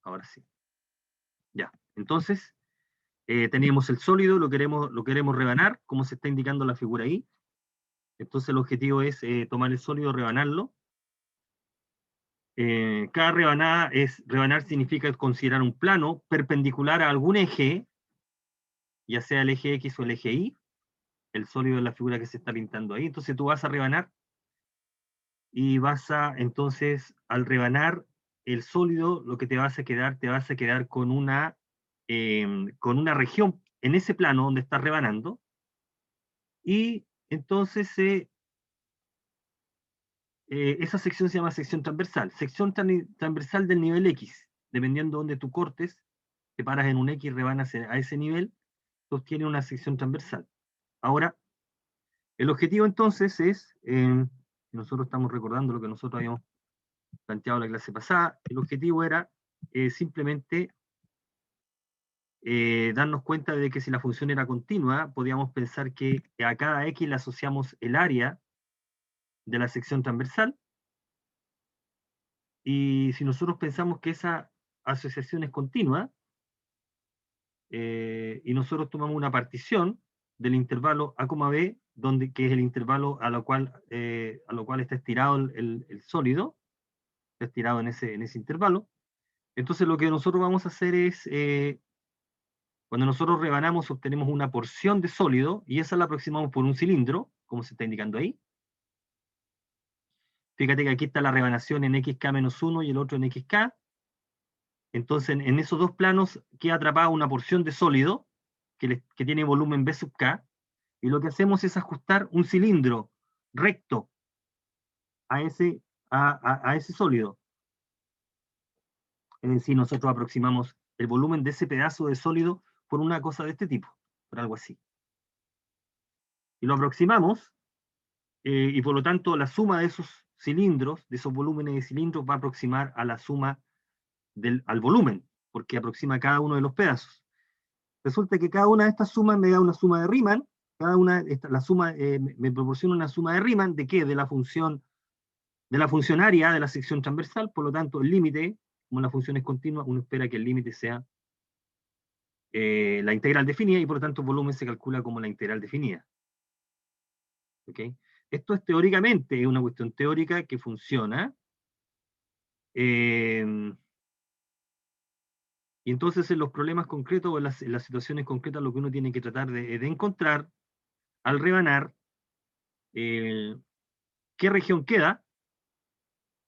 ahora sí. Ya, entonces, teníamos el sólido, lo queremos rebanar, como se está indicando la figura ahí. Entonces el objetivo es tomar el sólido, rebanarlo. Cada rebanada rebanar significa considerar un plano perpendicular a algún eje, ya sea el eje X o el eje Y, el sólido es la figura que se está pintando ahí. Entonces tú vas a rebanar y entonces, al rebanar el sólido, lo que te vas a quedar con una región en ese plano donde estás rebanando, y entonces esa sección se llama sección transversal. Sección transversal del nivel X, dependiendo de donde tú cortes, te paras en un X, rebanas a ese nivel, tú tienes una sección transversal. Ahora, el objetivo entonces es, nosotros estamos recordando lo que nosotros habíamos planteado la clase pasada, el objetivo era simplemente darnos cuenta de que si la función era continua, podíamos pensar que a cada X le asociamos el área de la sección transversal, y si nosotros pensamos que esa asociación es continua, y nosotros tomamos una partición del intervalo A, B, que es el intervalo a lo cual está estirado el sólido, está estirado en ese intervalo. Entonces lo que nosotros vamos a hacer es, cuando nosotros rebanamos, obtenemos una porción de sólido, y esa la aproximamos por un cilindro, como se está indicando ahí. Fíjate que aquí está la rebanación en xk-1 y el otro en xk. Entonces, en esos dos planos queda atrapada una porción de sólido que tiene volumen B sub k, y lo que hacemos es ajustar un cilindro recto a ese sólido. Es decir, nosotros aproximamos el volumen de ese pedazo de sólido por una cosa de este tipo, por algo así. Y lo aproximamos, y por lo tanto la suma de esos cilindros, de esos volúmenes de cilindros, va a aproximar a la suma al volumen, porque aproxima cada uno de los pedazos. Resulta que cada una de estas sumas me da una suma de Riemann, la suma me proporciona una suma de Riemann, ¿de qué? De la función área de la sección transversal. Por lo tanto, el límite, como la función es continua, uno espera que el límite sea la integral definida, y por lo tanto el volumen se calcula como la integral definida. ¿Okay? Esto es teóricamente, es una cuestión teórica que funciona. Y entonces en los problemas concretos o en las situaciones concretas, lo que uno tiene que tratar de encontrar al rebanar qué región queda,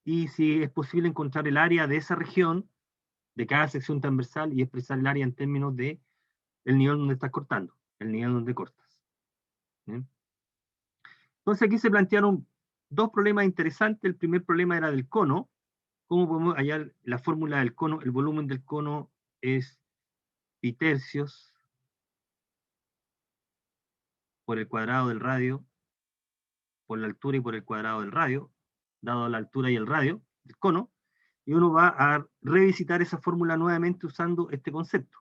y si es posible encontrar el área de esa región, de cada sección transversal, y expresar el área en términos de el nivel donde estás cortando, el nivel donde cortas. ¿Bien? Entonces aquí se plantearon dos problemas interesantes. El primer problema era del cono. ¿Cómo podemos hallar la fórmula del cono? El volumen del cono es pi tercios por el cuadrado del radio, por la altura y por el cuadrado del radio, dado la altura y el radio del cono, y uno va a revisitar esa fórmula nuevamente usando este concepto.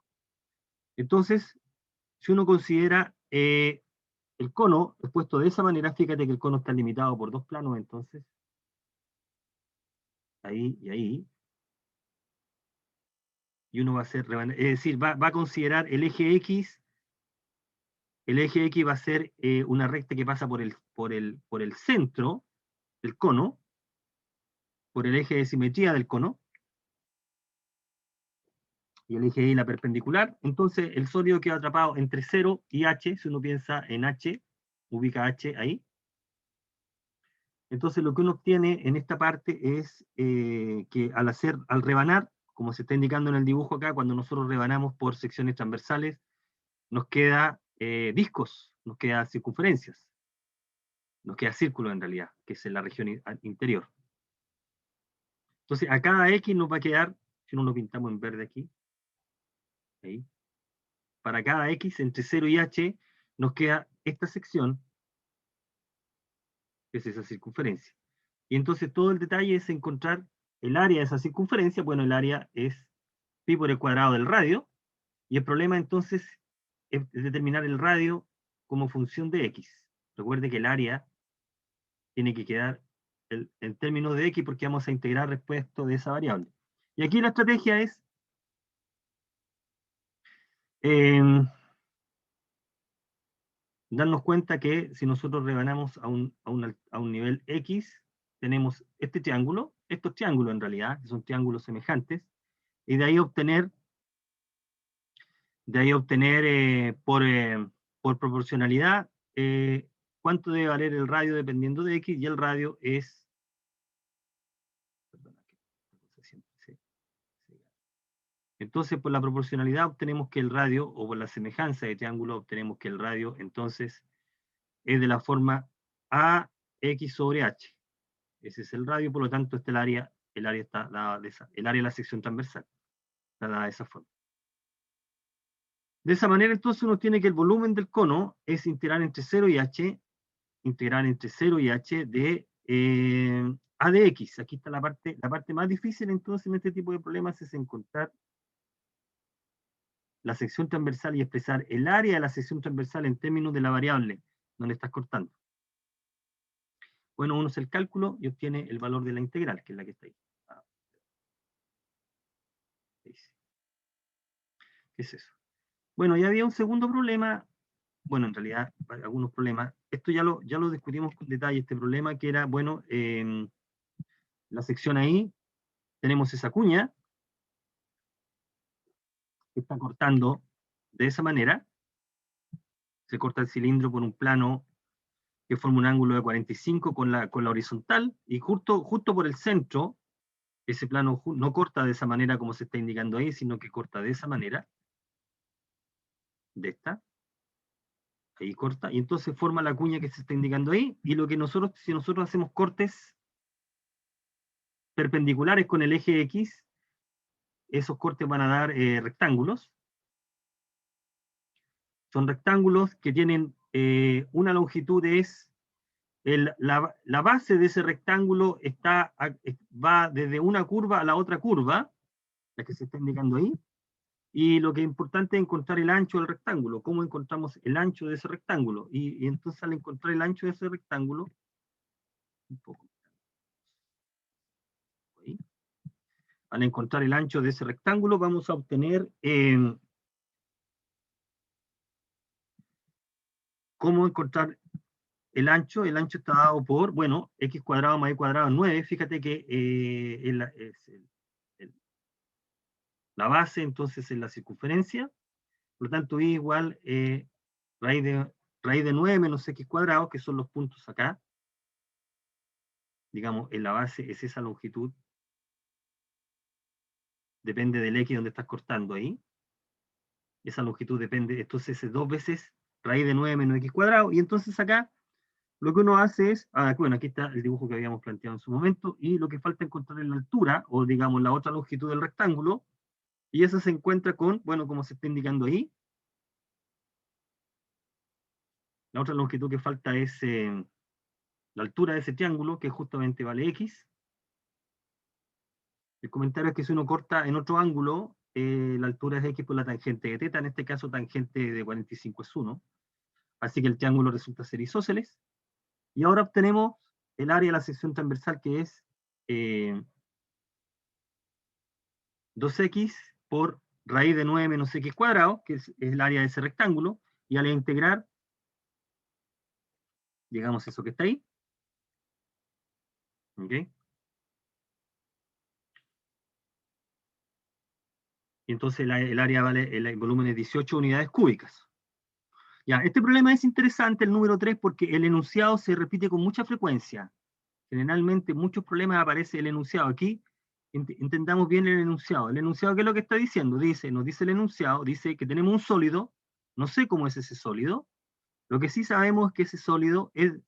Entonces, si uno considera el cono expuesto de esa manera, fíjate que el cono está limitado por dos planos, entonces, ahí y ahí, y uno va a hacer, es decir, va a considerar el eje X va a ser una recta que pasa por el centro del cono, por el eje de simetría del cono, y el eje Y la perpendicular. Entonces el sólido queda atrapado entre 0 y H, si uno piensa en H, ubica H ahí. Entonces lo que uno obtiene en esta parte es que al rebanar, como se está indicando en el dibujo acá, cuando nosotros rebanamos por secciones transversales, nos queda discos, nos queda circunferencias, nos queda círculo en realidad, que es en la región interior. Entonces a cada X nos va a quedar, si no lo pintamos en verde aquí, ahí, para cada X entre 0 y H nos queda esta sección, que es esa circunferencia. Y entonces todo el detalle es encontrar el área de esa circunferencia. Bueno, el área es pi por el cuadrado del radio, y el problema entonces es determinar el radio como función de X. Recuerde que el área tiene que quedar en términos de X, porque vamos a integrar respecto de esa variable. Y aquí la estrategia es darnos cuenta que si nosotros rebanamos a un nivel X, tenemos este triángulo, estos triángulos en realidad, que son triángulos semejantes, y de ahí obtener por proporcionalidad cuánto debe valer el radio dependiendo de X, y el radio es, perdona, entonces por la proporcionalidad obtenemos que el radio, o por la semejanza de triángulo, obtenemos que el radio entonces es de la forma AX sobre H. Ese es el radio, por lo tanto este el área está dada el área de la sección transversal está dada de esa forma. De esa manera entonces uno tiene que el volumen del cono es integral entre 0 y h, de a de x. Aquí está la parte más difícil entonces en este tipo de problemas, es encontrar la sección transversal y expresar el área de la sección transversal en términos de la variable donde estás cortando. Bueno, uno hace el cálculo y obtiene el valor de la integral, que es la que está ahí. ¿Qué es eso? Bueno, ya había un segundo problema, bueno, en realidad, algunos problemas. Esto ya lo discutimos con detalle, este problema, que era, bueno, la sección ahí, tenemos esa cuña, que está cortando de esa manera, se corta el cilindro por un plano que forma un ángulo de 45 con la horizontal, y justo por el centro, ese plano no corta de esa manera como se está indicando ahí, sino que corta de esa manera, de esta, ahí corta, y entonces forma la cuña que se está indicando ahí, y lo que si nosotros hacemos cortes perpendiculares con el eje X, esos cortes van a dar rectángulos. Son rectángulos que tienen una longitud la base de ese rectángulo va desde una curva a la otra curva, la que se está indicando ahí, y lo que es importante es encontrar el ancho del rectángulo. ¿Cómo encontramos el ancho de ese rectángulo? Y entonces al encontrar el ancho de ese rectángulo, un poco, ahí, al encontrar el ancho de ese rectángulo vamos a obtener cómo encontrar el ancho está dado por, bueno, x cuadrado más y cuadrado es 9. Fíjate que la base entonces es la circunferencia, por lo tanto y igual raíz de 9 menos x cuadrado, que son los puntos acá, digamos, en la base es esa longitud, depende del x donde estás cortando ahí, esa longitud depende, entonces es 2 veces raíz de 9 menos x cuadrado, y entonces acá lo que uno hace es, bueno, aquí está el dibujo que habíamos planteado en su momento, y lo que falta encontrar es la altura, o digamos la otra longitud del rectángulo, y eso se encuentra con, bueno, como se está indicando ahí, la otra longitud que falta es la altura de ese triángulo, que justamente vale x. El comentario es que si uno corta en otro ángulo, la altura es x por la tangente de teta, en este caso tangente de 45 es 1, así que el triángulo resulta ser isósceles. Y ahora obtenemos el área de la sección transversal, que es 2x por raíz de 9 menos x cuadrado, que es el área de ese rectángulo, y al integrar, digamos eso que está ahí, ¿ok? Y entonces el área vale, el volumen es 18 unidades cúbicas. Ya, este problema es interesante, el número 3, porque el enunciado se repite con mucha frecuencia. Generalmente en muchos problemas aparece el enunciado. Aquí entendamos bien el enunciado. El enunciado, ¿qué es lo que está diciendo? Nos dice el enunciado, dice que tenemos un sólido, no sé cómo es ese sólido, lo que sí sabemos es que ese sólido es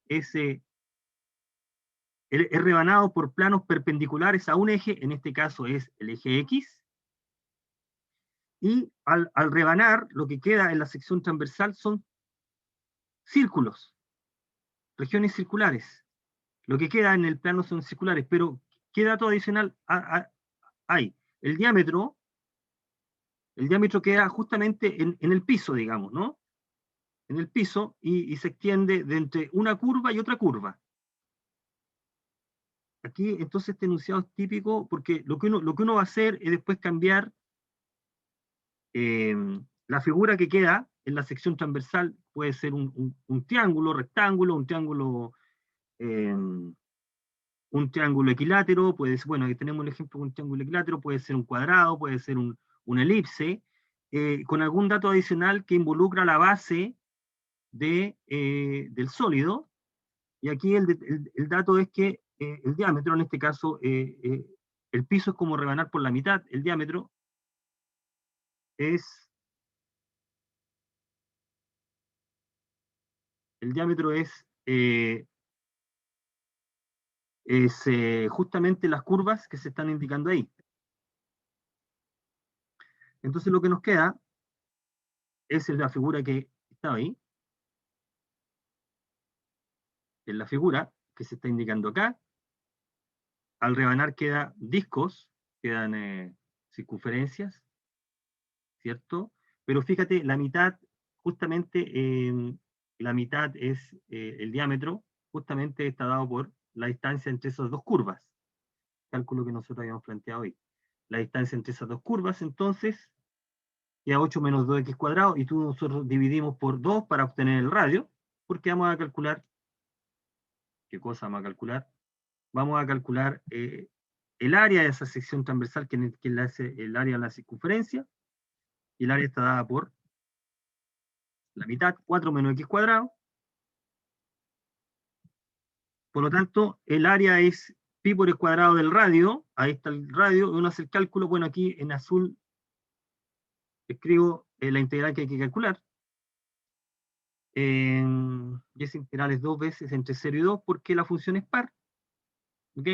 rebanado por planos perpendiculares a un eje, en este caso es el eje X, y al rebanar, lo que queda en la sección transversal son círculos, regiones circulares. Lo que queda en el plano son circulares, pero ¿qué dato adicional hay? El diámetro queda justamente en el piso, digamos, ¿no? En el piso, y se extiende de entre una curva y otra curva. Aquí, entonces, este enunciado es típico porque lo que uno va a hacer es después cambiar la figura que queda en la sección transversal puede ser un triángulo, rectángulo, eh, un triángulo equilátero, puede ser, bueno, aquí tenemos el ejemplo de un triángulo equilátero, puede ser un cuadrado, puede ser un elipse, con algún dato adicional que involucra la base del sólido, y aquí el dato es que el diámetro, en este caso, el piso es como rebanar por la mitad, el diámetro es, el diámetro es justamente las curvas que se están indicando ahí. Entonces lo que nos queda es la figura que está ahí, es la figura que se está indicando acá. Al rebanar quedan discos, quedan circunferencias, ¿cierto? Pero fíjate, la mitad, justamente, la mitad es el diámetro, justamente está dado por la distancia entre esas dos curvas, cálculo que nosotros habíamos planteado hoy. La distancia entre esas dos curvas, entonces, queda 8 menos 2x cuadrado, y nosotros dividimos por 2 para obtener el radio, porque vamos a calcular, ¿qué cosa vamos a calcular? Vamos a calcular el área de esa sección transversal, que es el área de la circunferencia, y el área está dada por la mitad, 4 menos x cuadrado. Por lo tanto, el área es pi por el cuadrado del radio, ahí está el radio, uno hace el cálculo, bueno, aquí en azul escribo la integral que hay que calcular, y esa integral es 2 veces entre 0 y 2, porque la función es par, ¿ok?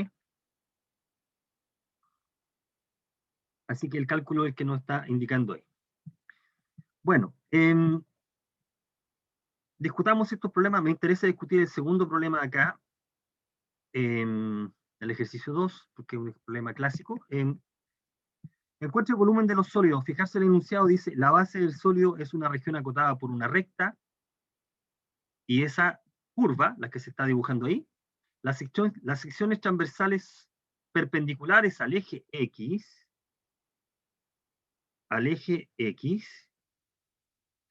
Así que el cálculo es el que nos está indicando ahí. Bueno, discutamos estos problemas, me interesa discutir el segundo problema de acá, el ejercicio 2, porque es un problema clásico. Encuentre el volumen de los sólidos. Fijarse el enunciado, dice, la base del sólido es una región acotada por una recta, y esa curva, la que se está dibujando ahí, las secciones transversales perpendiculares al eje X,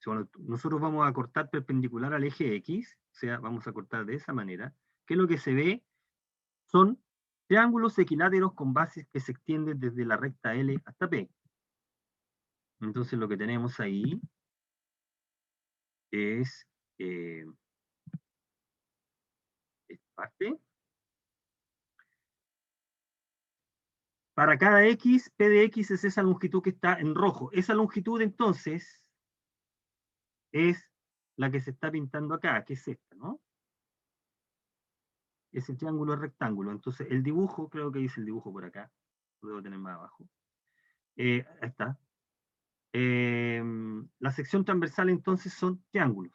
bueno, nosotros vamos a cortar perpendicular al eje X, o sea, vamos a cortar de esa manera, que lo que se ve son triángulos equiláteros con bases que se extienden desde la recta L hasta P. Entonces lo que tenemos ahí es esta parte. Para cada X, P de X es esa longitud que está en rojo. Esa longitud entonces es la que se está pintando acá, que es esta, ¿no? Ese triángulo es rectángulo. Entonces el dibujo, creo que dice el dibujo por acá, lo debo tener más abajo. Ahí está. La sección transversal entonces son triángulos.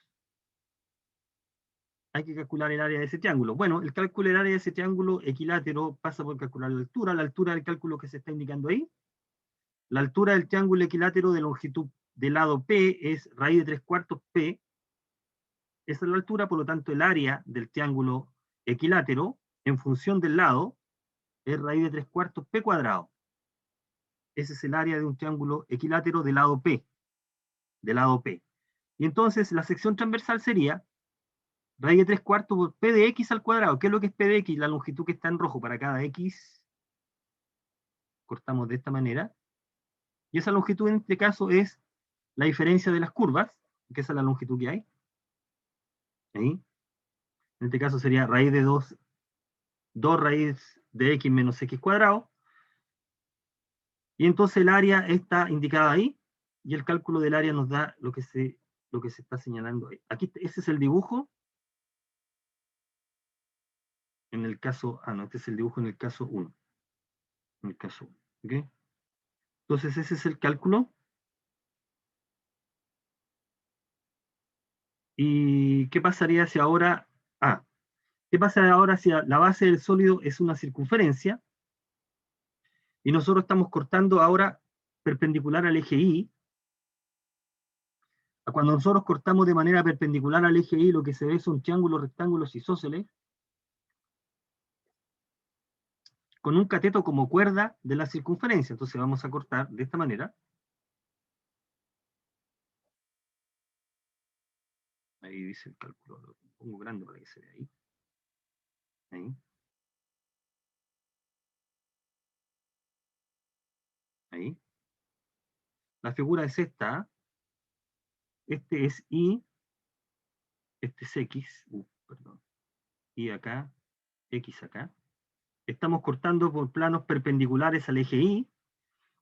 Hay que calcular el área de ese triángulo. Bueno, el cálculo del área de ese triángulo equilátero pasa por calcular la altura del cálculo que se está indicando ahí. La altura del triángulo equilátero de longitud del lado P es raíz de 3/4 P. Esa es la altura, por lo tanto el área del triángulo equilátero en función del lado es raíz de 3/4 P cuadrado. Ese es el área de un triángulo equilátero del lado P. Del lado P. Y entonces la sección transversal sería raíz de 3/4 por P de X al cuadrado. ¿Qué es lo que es P de X? La longitud que está en rojo para cada X. Cortamos de esta manera. Y esa longitud en este caso es la diferencia de las curvas, que esa es la longitud que hay. Ahí. En este caso sería raíz de 2 raíz de X menos X cuadrado. Y entonces el área está indicada ahí, y el cálculo del área nos da lo que se está señalando ahí. Aquí, ese es el dibujo. En el caso, no, este es el dibujo en el caso 1. En el caso 1, ¿ok? Entonces ese es el cálculo. ¿Y qué pasaría si ahora, qué pasa ahora si la base del sólido es una circunferencia, y nosotros estamos cortando ahora perpendicular al eje Y? Cuando nosotros cortamos de manera perpendicular al eje Y, lo que se ve son triángulos, rectángulos isósceles, con un cateto como cuerda de la circunferencia. Entonces vamos a cortar de esta manera. Ahí dice el cálculo, lo pongo grande para que se vea ahí. Ahí. Ahí. La figura es esta. Este es Y, este es X, perdón. Y acá, X acá. Estamos cortando por planos perpendiculares al eje Y.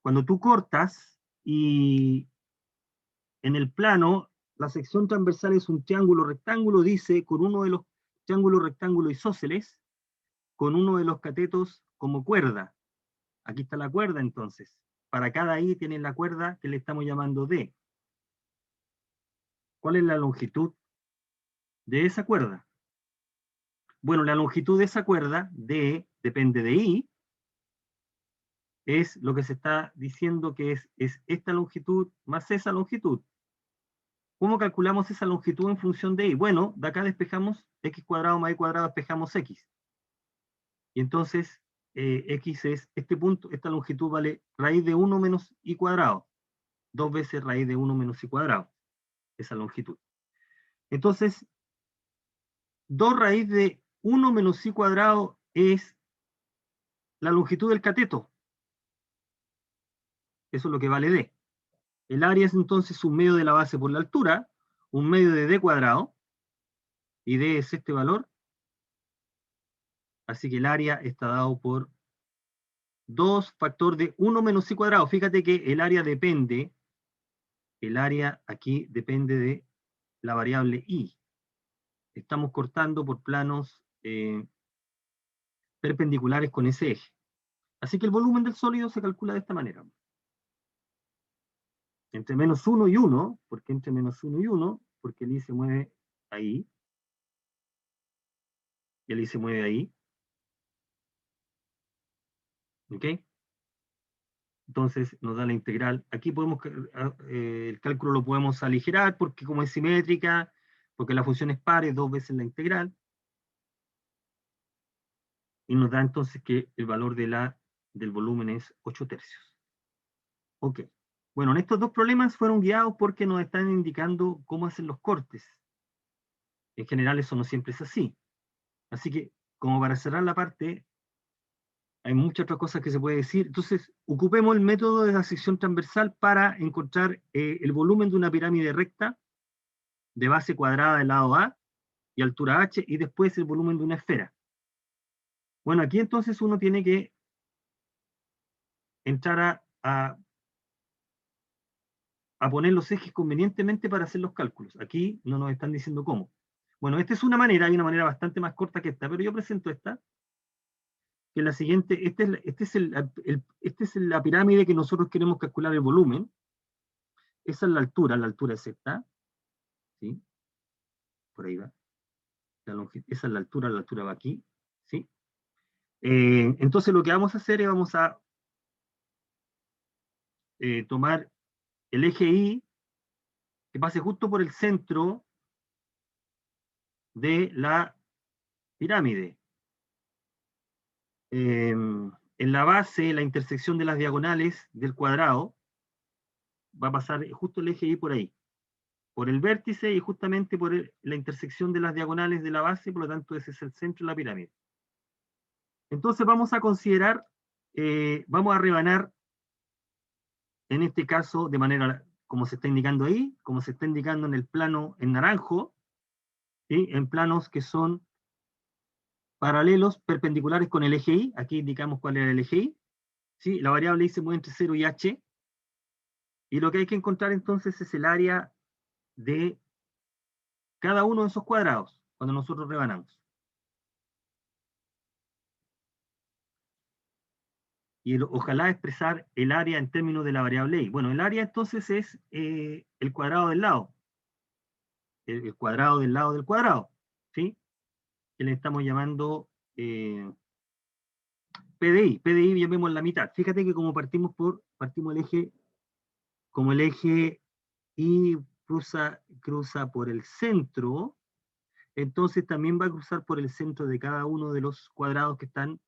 Cuando tú cortas y en el plano, la sección transversal es un triángulo rectángulo, dice, con uno de los triángulos rectángulos isósceles, con uno de los catetos como cuerda. Aquí está la cuerda entonces. Para cada I tienen la cuerda que le estamos llamando D. ¿Cuál es la longitud de esa cuerda? Bueno, la longitud de esa cuerda, D, depende de I, es lo que se está diciendo que es esta longitud más esa longitud. ¿Cómo calculamos esa longitud en función de I? Bueno, de acá despejamos x cuadrado más y cuadrado, despejamos x. Y entonces, x es este punto, esta longitud vale raíz de 1 menos y cuadrado. 2 veces raíz de 1 menos y cuadrado. Esa longitud. Entonces, 2 raíz de 1 menos y cuadrado es la longitud del cateto. Eso es lo que vale d. El área es entonces un medio de la base por la altura, un medio de d cuadrado, y d es este valor. Así que el área está dado por 2 factor de 1 menos i cuadrado. Fíjate que el área aquí depende de la variable i. Estamos cortando por planos perpendiculares con ese eje. Así que el volumen del sólido se calcula de esta manera. Entre menos 1 y 1, porque entre menos 1 y 1, porque el i se mueve ahí, y el i se mueve ahí. ¿Ok? Entonces nos da la integral. Aquí podemos, el cálculo lo podemos aligerar porque como es simétrica, porque la función es par, es 2 veces la integral. Y nos da entonces que el valor del volumen es 8 tercios. Ok. Bueno, en estos dos problemas fueron guiados porque nos están indicando cómo hacen los cortes. En general eso no siempre es así. Así que, como para cerrar la parte, hay muchas otras cosas que se puede decir. Entonces, ocupemos el método de la sección transversal para encontrar el volumen de una pirámide recta de base cuadrada del lado A y altura h, y después el volumen de una esfera. Bueno, aquí entonces uno tiene que entrar a poner los ejes convenientemente para hacer los cálculos. Aquí no nos están diciendo cómo. Bueno, esta es una manera, hay una manera bastante más corta que esta, pero yo presento esta, que es la siguiente. Esta es la pirámide que nosotros queremos calcular el volumen. Esa es la altura es esta, ¿sí? Por ahí va. Esa es la altura va aquí, ¿sí? Entonces lo que vamos a hacer es vamos a tomar el eje Y, que pase justo por el centro de la pirámide. En la base, la intersección de las diagonales del cuadrado, va a pasar justo el eje Y por ahí, por el vértice y justamente por la intersección de las diagonales de la base, por lo tanto ese es el centro de la pirámide. Entonces vamos a considerar, vamos a rebanar, en este caso, de manera como se está indicando ahí, como se está indicando en el plano en naranjo, ¿sí? En planos que son paralelos, perpendiculares con el eje Y. Aquí indicamos cuál era el eje Y. ¿Sí? La variable Y se mueve entre 0 y h. Y lo que hay que encontrar entonces es el área de cada uno de esos cuadrados, cuando nosotros rebanamos. Y ojalá expresar el área en términos de la variable Y. Bueno, el área entonces es el cuadrado del lado. El cuadrado del lado del cuadrado. ¿Sí? Que le estamos llamando PDI. PDI llamemos la mitad. Fíjate que como partimos el eje, como el eje Y cruza por el centro, entonces también va a cruzar por el centro de cada uno de los cuadrados que están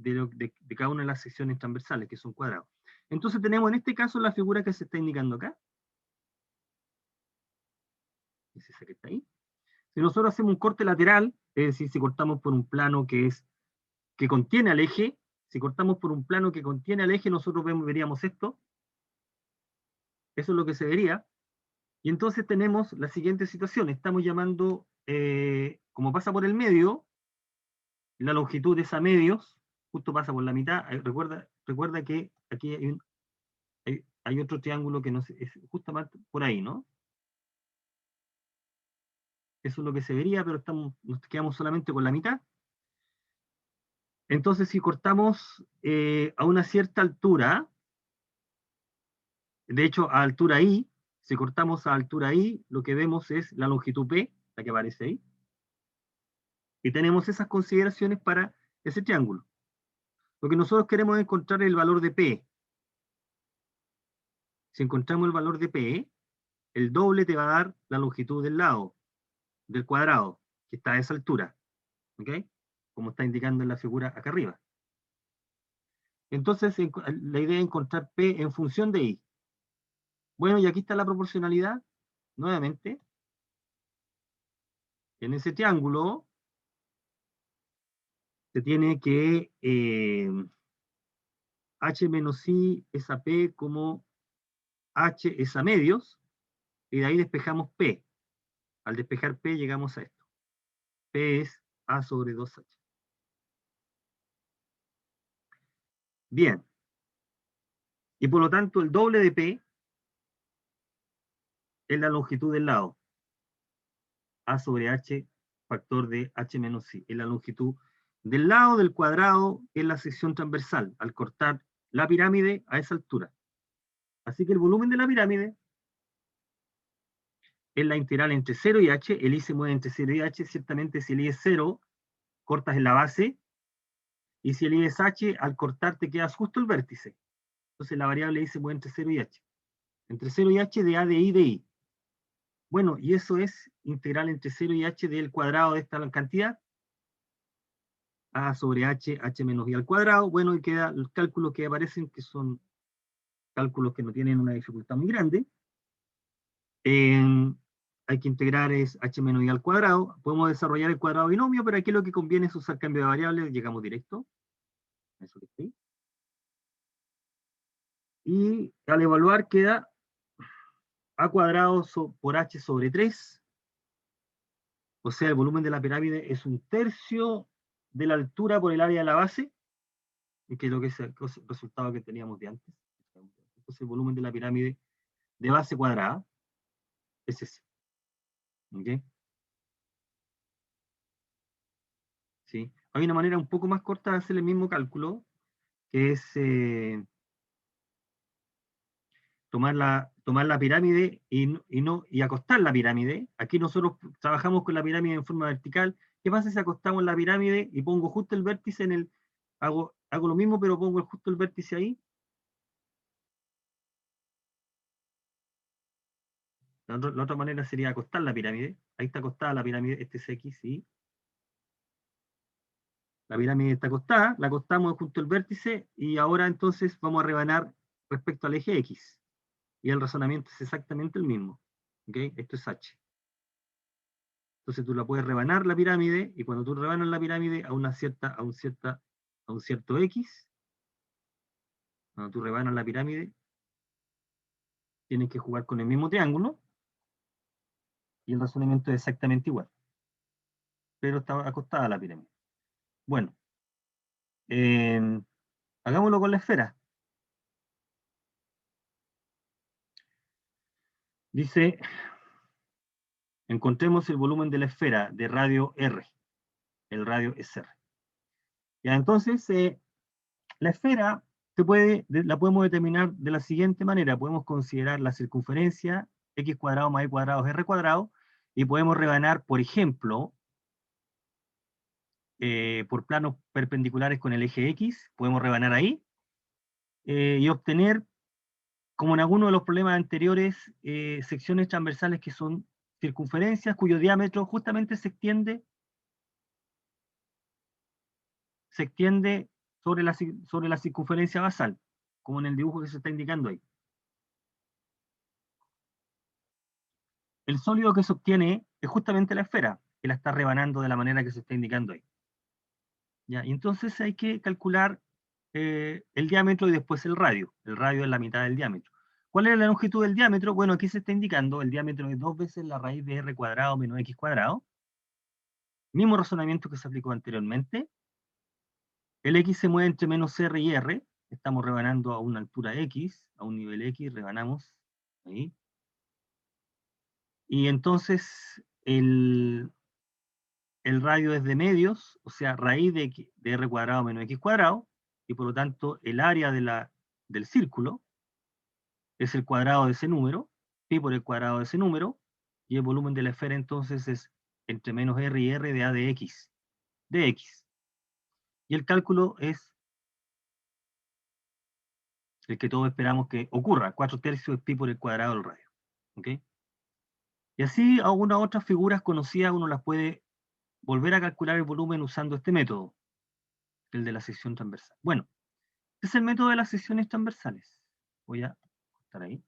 de cada una de las secciones transversales, que son cuadrados. Entonces tenemos en este caso la figura que se está indicando acá. Es esa que está ahí. Si nosotros hacemos un corte lateral, es decir, si cortamos por un plano que contiene al eje, si cortamos por un plano que contiene al eje, nosotros veríamos esto. Eso es lo que se vería. Y entonces tenemos la siguiente situación. Estamos llamando, como pasa por el medio, la longitud de esa medios, justo pasa por la mitad. Recuerda que aquí hay otro triángulo que no sé, es justamente por ahí, ¿no? Eso es lo que se vería, pero nos quedamos solamente con la mitad. Entonces, si cortamos a una cierta altura, de hecho, a altura I, si cortamos a altura I, lo que vemos es la longitud P, la que aparece ahí, y tenemos esas consideraciones para ese triángulo. Lo que nosotros queremos es encontrar el valor de P. Si encontramos el valor de P, el doble te va a dar la longitud del lado, del cuadrado, que está a esa altura, ¿ok? Como está indicando en la figura acá arriba. Entonces, la idea es encontrar P en función de I. Bueno, y aquí está la proporcionalidad, nuevamente. En ese triángulo se tiene que H menos I es a P como H es a medios, y de ahí despejamos P. Al despejar P llegamos a esto. P es A sobre 2H. Bien. Y por lo tanto el doble de P es la longitud del lado. A sobre H, factor de H menos I. Es la longitud del lado del cuadrado en la sección transversal, al cortar la pirámide a esa altura. Así que el volumen de la pirámide es la integral entre 0 y h, el I se mueve entre 0 y h, ciertamente si el I es 0, cortas en la base, y si el I es h, al cortar te quedas justo el vértice. Entonces la variable I se mueve entre 0 y h. Entre 0 y h de A de I de I. Bueno, y eso es integral entre 0 y h del cuadrado de esta cantidad, A sobre h, h menos I al cuadrado. Bueno, y queda los cálculos que aparecen, que son cálculos que no tienen una dificultad muy grande. Hay que integrar es h menos I al cuadrado. Podemos desarrollar el cuadrado binomio, pero aquí lo que conviene es usar cambio de variables. Llegamos directo. Eso que sí. Y al evaluar queda a cuadrado por h sobre 3. O sea, el volumen de la pirámide es un tercio de la altura por el área de la base, que es lo que es el resultado que teníamos de antes. Entonces el volumen de la pirámide de base cuadrada es ese. ¿Okay? ¿Sí? Hay una manera un poco más corta de hacer el mismo cálculo, que es tomar la pirámide y acostar la pirámide. Aquí nosotros trabajamos con la pirámide en forma vertical. ¿Qué pasa si acostamos la pirámide y pongo justo el vértice en el... Hago lo mismo, pero pongo justo el vértice ahí? La otra manera sería acostar la pirámide. Ahí está acostada la pirámide, este es X, ¿sí? La pirámide está acostada, la acostamos junto al vértice y ahora entonces vamos a rebanar respecto al eje X. Y el razonamiento es exactamente el mismo. ¿Okay? Esto es H. Entonces tú la puedes rebanar la pirámide y cuando tú rebanas la pirámide a un cierto X, cuando tú rebanas la pirámide, tienes que jugar con el mismo triángulo y el razonamiento es exactamente igual. Pero está acostada la pirámide. Bueno, hagámoslo con la esfera. Dice, encontremos el volumen de la esfera de radio R. El radio es R. Ya, entonces, la esfera la podemos determinar de la siguiente manera. Podemos considerar la circunferencia x cuadrado más y cuadrado es r cuadrado, y podemos rebanar, por ejemplo, por planos perpendiculares con el eje X, podemos rebanar ahí, y obtener, como en algunos de los problemas anteriores, secciones transversales que son circunferencias cuyo diámetro justamente se extiende sobre la circunferencia basal, como en el dibujo que se está indicando ahí. El sólido que se obtiene es justamente la esfera. que la está rebanando de la manera que se está indicando ahí. ¿Ya? Y entonces hay que calcular el diámetro y después el radio. El radio es la mitad del diámetro. ¿Cuál es la longitud del diámetro? Bueno, aquí se está indicando el diámetro es 2 veces la raíz de r cuadrado menos x cuadrado. Mismo razonamiento que se aplicó anteriormente. El x se mueve entre menos r y r. Estamos rebanando a una altura x, a un nivel x, rebanamos ahí. Y entonces el radio es de medios, o sea, raíz de r cuadrado menos x cuadrado, y por lo tanto el área del círculo es el cuadrado de ese número, pi por el cuadrado de ese número, y el volumen de la esfera entonces es entre menos r y r de a de x. Y el cálculo es el que todos esperamos que ocurra, 4/3 es pi por el cuadrado del radio. ¿Ok? Y así algunas otras figuras conocidas uno las puede volver a calcular el volumen usando este método, el de la sección transversal. Bueno, este es el método de las secciones transversales. Voy a estar ahí.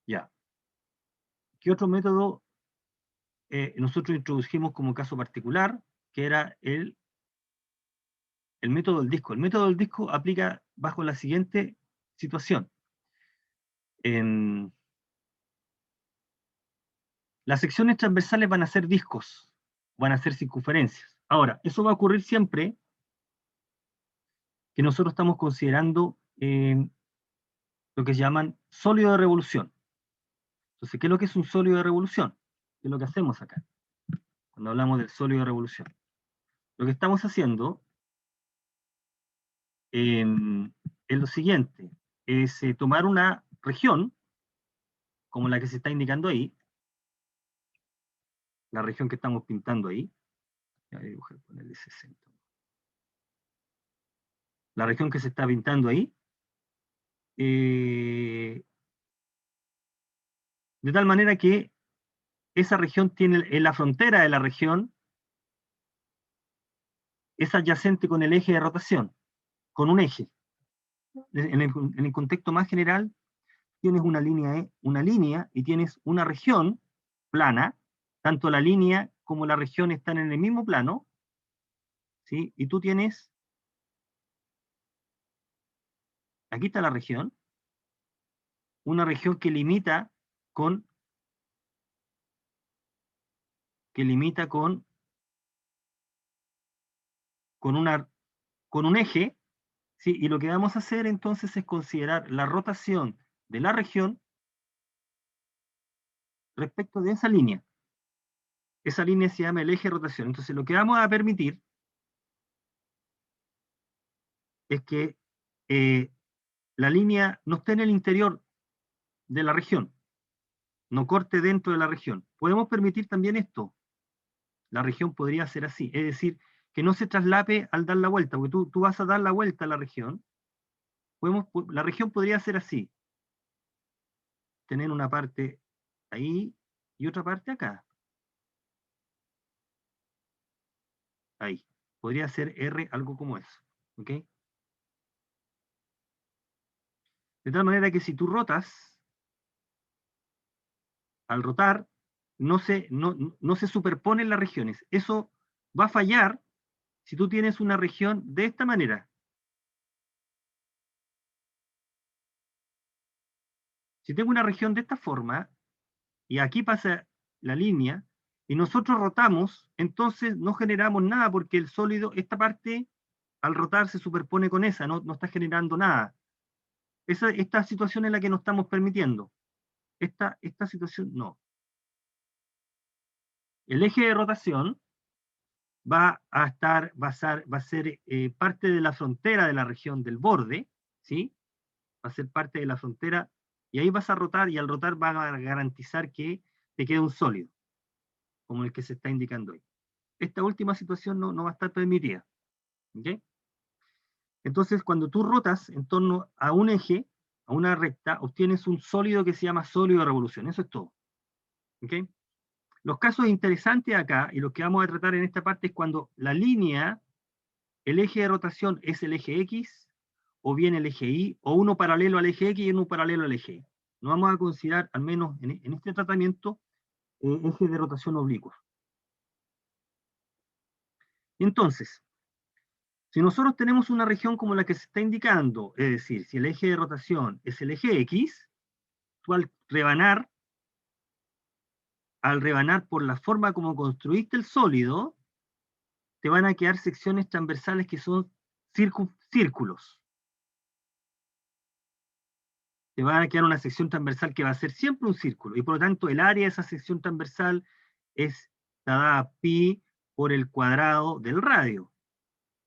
Ya. ¿Qué otro método nosotros introdujimos como caso particular? Que era el método del disco. El método del disco aplica bajo la siguiente situación. Las secciones transversales van a ser discos, van a ser circunferencias. Ahora, eso va a ocurrir siempre que nosotros estamos considerando lo que se llaman sólido de revolución. Entonces, ¿qué es lo que es un sólido de revolución? ¿Qué es lo que hacemos acá? Cuando hablamos del sólido de revolución. Lo que estamos haciendo es lo siguiente, es tomar una región, como la que se está indicando ahí, la región que estamos pintando ahí, voy a dibujar con el 60. La región que se está pintando ahí, de tal manera que esa región tiene en la frontera de la región, es adyacente con el eje de rotación, con un eje. En el contexto más general, tienes una línea y tienes una región plana, tanto la línea como la región están en el mismo plano, ¿sí? Y tú tienes, aquí está la región, una región que limita con con un eje, ¿sí? Y lo que vamos a hacer entonces es considerar la rotación de la región respecto de esa línea. Esa línea se llama el eje de rotación. Entonces lo que vamos a permitir es que la línea no esté en el interior de la región, no corte dentro de la región. Podemos permitir también esto. La región podría ser así, es decir, que no se traslape al dar la vuelta, porque tú vas a dar la vuelta a la región. La región podría ser así, tener una parte ahí y otra parte acá. Ahí. Podría ser R algo como eso. ¿Ok? De tal manera que si tú rotas, al rotar, no se superponen las regiones. Eso va a fallar si tú tienes una región de esta manera. Si tengo una región de esta forma, y aquí pasa la línea, y nosotros rotamos, entonces no generamos nada porque el sólido, esta parte, al rotar se superpone con esa, no está generando nada. Esta situación es la que no estamos permitiendo. Esta situación no. El eje de rotación va a ser parte de la frontera de la región del borde, ¿sí? Va a ser parte de la frontera, y ahí vas a rotar, y al rotar va a garantizar que te quede un sólido, como el que se está indicando ahí. Esta última situación no va a estar permitida. ¿Okay? Entonces, cuando tú rotas en torno a un eje, a una recta, obtienes un sólido que se llama sólido de revolución. Eso es todo. ¿Okay? Los casos interesantes acá, y los que vamos a tratar en esta parte, es cuando la línea, el eje de rotación es el eje X, o bien el eje Y, o uno paralelo al eje X y uno paralelo al eje Y. No vamos a considerar, al menos en este tratamiento, ejes de rotación oblicuos. Entonces, si nosotros tenemos una región como la que se está indicando, es decir, si el eje de rotación es el eje X, tú al rebanar por la forma como construiste el sólido, te van a quedar secciones transversales que son círculos. Te va a quedar una sección transversal que va a ser siempre un círculo, y por lo tanto el área de esa sección transversal es dada pi por el cuadrado del radio.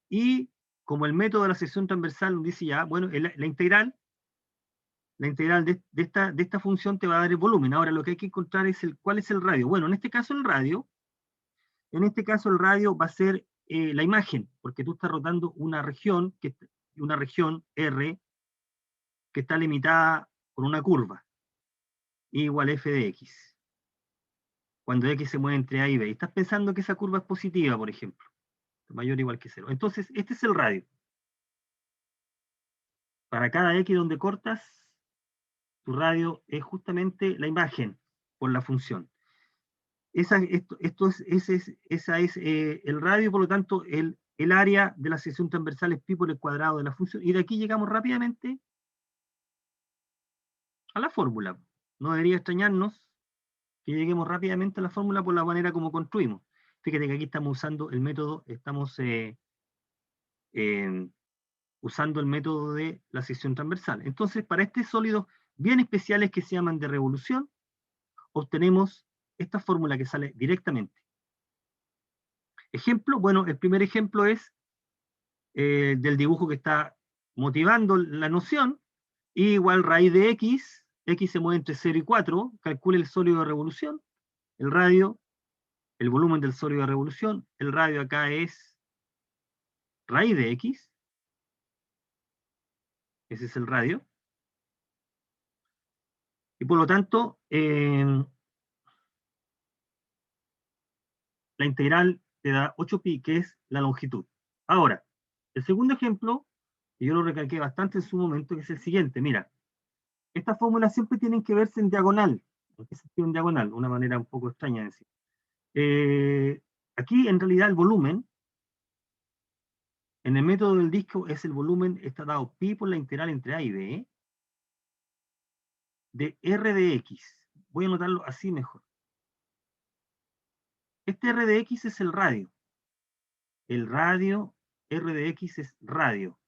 Y como el método de la sección transversal nos dice ya, bueno, la integral de esta función te va a dar el volumen. Ahora lo que hay que encontrar es cuál es el radio. Bueno, en este caso el radio va a ser la imagen, porque tú estás rotando una región R que está limitada por una curva, igual f de x, cuando x se mueve entre a y b. Y estás pensando que esa curva es positiva, por ejemplo, mayor o igual que 0. Entonces, este es el radio. Para cada x donde cortas, tu radio es justamente la imagen por la función. Esa es el radio, por lo tanto, el área de la sección transversal es pi por el cuadrado de la función. Y de aquí llegamos rápidamente a la fórmula. No debería extrañarnos que lleguemos rápidamente a la fórmula por la manera como construimos. Fíjate que aquí estamos usando el método, usando el método de la sección transversal. Entonces, para estos sólidos bien especiales que se llaman de revolución, obtenemos esta fórmula que sale directamente. Ejemplo, bueno, el primer ejemplo es del dibujo que está motivando la noción, y igual raíz de x se mueve entre 0 y 4, calcule el sólido de revolución, el radio, el volumen del sólido de revolución, el radio acá es raíz de x, ese es el radio, y por lo tanto, la integral te da 8pi, que es la longitud. Ahora, el segundo ejemplo, y yo lo recalqué bastante en su momento, que es el siguiente. Mira, estas fórmulas siempre tienen que verse en diagonal. ¿En qué sentido en diagonal? Una manera un poco extraña de decir. Aquí, en realidad, el volumen, en el método del disco, es el volumen, está dado pi por la integral entre a y b, de r de x. Voy a anotarlo así mejor. Este r de x es el radio. El radio, r de x es radio.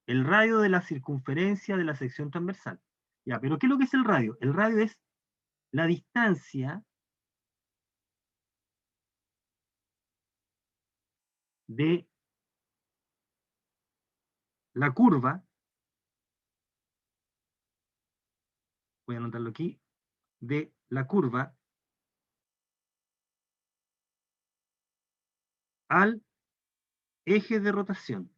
El radio de la circunferencia de la sección transversal. Ya, pero ¿qué es lo que es el radio? El radio es la distancia de la curva, voy a anotarlo aquí, de la curva al eje de rotación.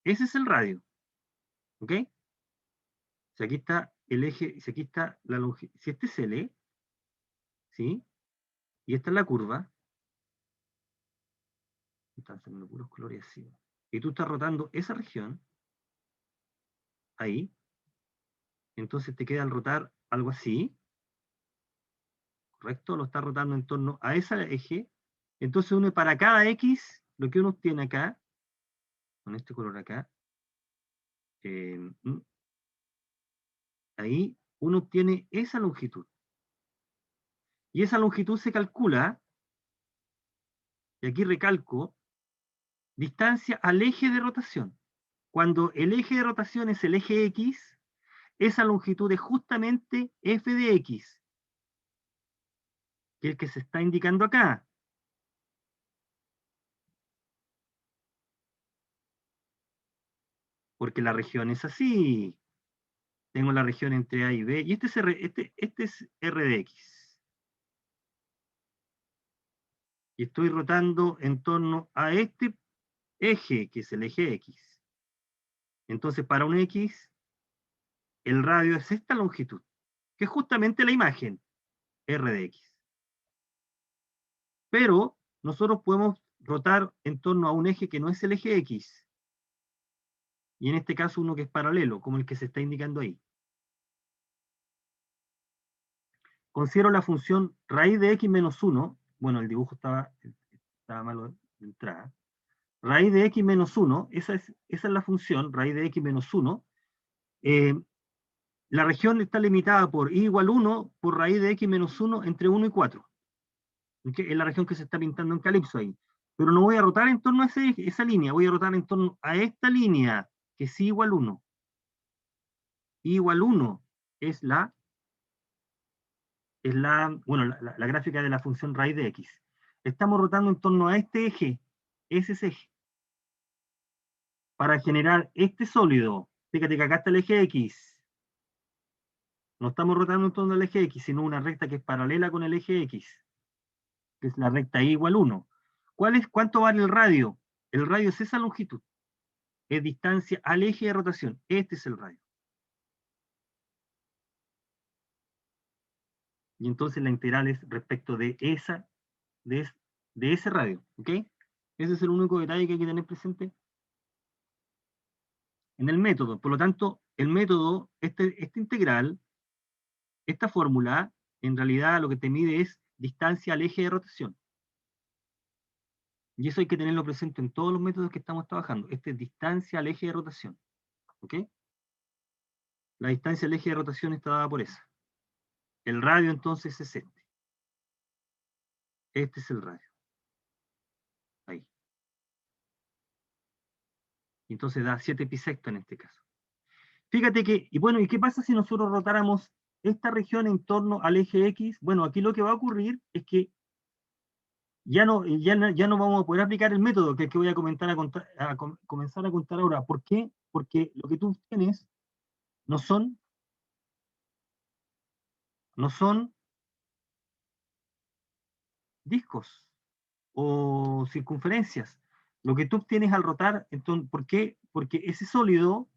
Ese es el radio, ¿ok? Si aquí está el eje, si aquí está la longitud, si este es el E, ¿sí? Y esta es la curva, están saliendo puros colores así, y tú estás rotando esa región, ahí, entonces te queda al rotar algo así, ¿correcto? Lo está rotando en torno a ese eje, entonces uno para cada X, lo que uno tiene acá, con este color acá, ahí uno obtiene esa longitud. Y esa longitud se calcula, y aquí recalco, distancia al eje de rotación. Cuando el eje de rotación es el eje X, esa longitud es justamente f de x, que es el que se está indicando acá. Porque la región es así. Tengo la región entre A y B, y este es R de X. Y estoy rotando en torno a este eje, que es el eje X. Entonces, para un X, el radio es esta longitud, que es justamente la imagen, R de X. Pero nosotros podemos rotar en torno a un eje que no es el eje X. y en este caso uno que es paralelo, como el que se está indicando ahí. Considero la función raíz de x menos 1, bueno, el dibujo estaba malo de entrada, raíz de x menos 1, esa es la función, raíz de x menos 1, la región está limitada por y igual 1 por raíz de x menos 1 entre 1 y 4. ¿Okay? Es la región que se está pintando en calipso ahí. Pero no voy a rotar en torno a esa línea, voy a rotar en torno a esta línea, que es y igual 1. Y igual 1 es la gráfica de la función raíz de x. Estamos rotando en torno a este eje, ese es eje. Para generar este sólido, fíjate que acá está el eje x. No estamos rotando en torno al eje x, sino una recta que es paralela con el eje x, que es la recta y igual 1. ¿Cuánto vale el radio? El radio es esa longitud. Es distancia al eje de rotación. Este es el radio. Y entonces la integral es respecto de ese radio. ¿Ok? Ese es el único detalle que hay que tener presente en el método. Por lo tanto, el método, esta integral, esta fórmula, en realidad lo que te mide es distancia al eje de rotación. Y eso hay que tenerlo presente en todos los métodos que estamos trabajando. Esta es distancia al eje de rotación. ¿Ok? La distancia al eje de rotación está dada por esa. El radio entonces es este. Este es el radio. Ahí. Entonces da 7 pisectos en este caso. Fíjate que, y bueno, ¿y qué pasa si nosotros rotáramos esta región en torno al eje X? Bueno, aquí lo que va a ocurrir es que ya no vamos a poder aplicar el método que voy a comenzar a contar ahora. ¿Por qué? Porque lo que tú tienes no son discos o circunferencias. Lo que tú obtienes al rotar, entonces, ¿por qué? Porque ese sólido,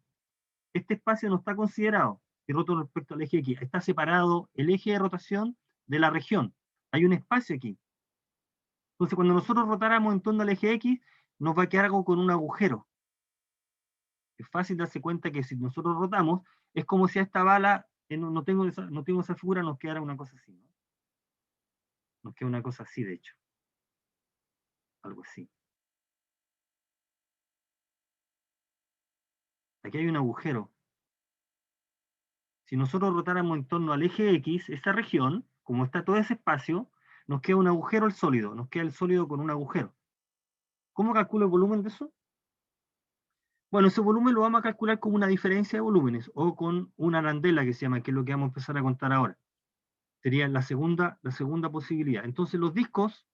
este espacio no está considerado, y roto respecto al eje X. Está separado el eje de rotación de la región. Hay un espacio aquí. Entonces, cuando nosotros rotáramos en torno al eje X, nos va a quedar algo con un agujero. Es fácil darse cuenta que si nosotros rotamos, es como si a esta bala, no tengo esa figura, nos quedara una cosa así, ¿no? Nos queda una cosa así, de hecho. Algo así. Aquí hay un agujero. Si nosotros rotáramos en torno al eje X, esta región, como está todo ese espacio, nos queda un agujero al sólido, nos queda el sólido con un agujero. ¿Cómo calculo el volumen de eso? Bueno, ese volumen lo vamos a calcular como una diferencia de volúmenes, o con una arandela que se llama, que es lo que vamos a empezar a contar ahora. Sería la segunda posibilidad. Entonces los discos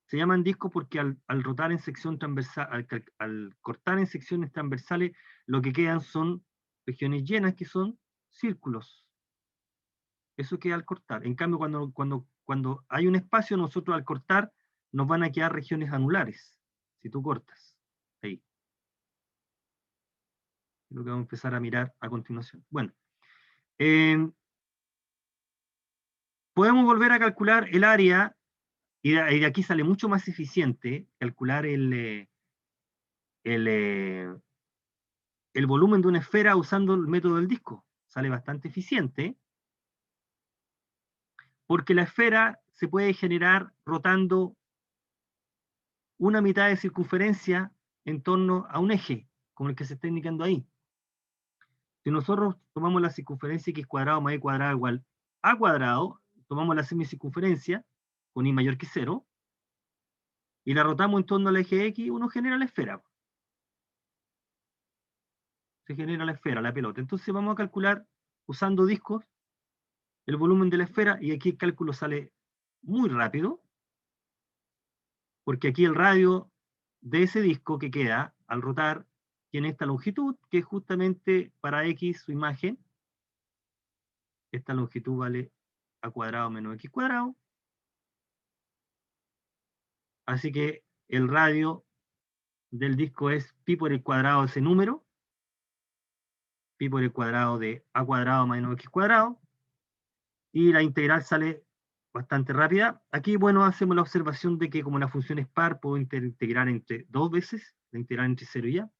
se llaman discos porque al rotar en sección transversal, al cortar en secciones transversales, lo que quedan son regiones llenas que son círculos. Eso queda al cortar. En cambio, cuando hay un espacio, nosotros al cortar nos van a quedar regiones anulares, si tú cortas. Ahí. Lo que vamos a empezar a mirar a continuación. Bueno, podemos volver a calcular el área, y de aquí sale mucho más eficiente calcular el volumen de una esfera usando el método del disco. Sale bastante eficiente, porque la esfera se puede generar rotando una mitad de circunferencia en torno a un eje, como el que se está indicando ahí. Si nosotros tomamos la circunferencia x cuadrado más y cuadrado igual a cuadrado, tomamos la semicircunferencia con y mayor que 0, y la rotamos en torno al eje x, uno genera la esfera. Se genera la esfera, la pelota. Entonces vamos a calcular, usando discos, el volumen de la esfera, y aquí el cálculo sale muy rápido, porque aquí el radio de ese disco que queda al rotar tiene esta longitud, que es justamente para x su imagen. Esta longitud vale a cuadrado menos x cuadrado. Así que el radio del disco es pi por el cuadrado de ese número, pi por el cuadrado de a cuadrado menos x cuadrado, y la integral sale bastante rápida. Aquí, bueno, hacemos la observación de que como la función es par, puedo integrar entre 2 veces, la integral entre 0 y a,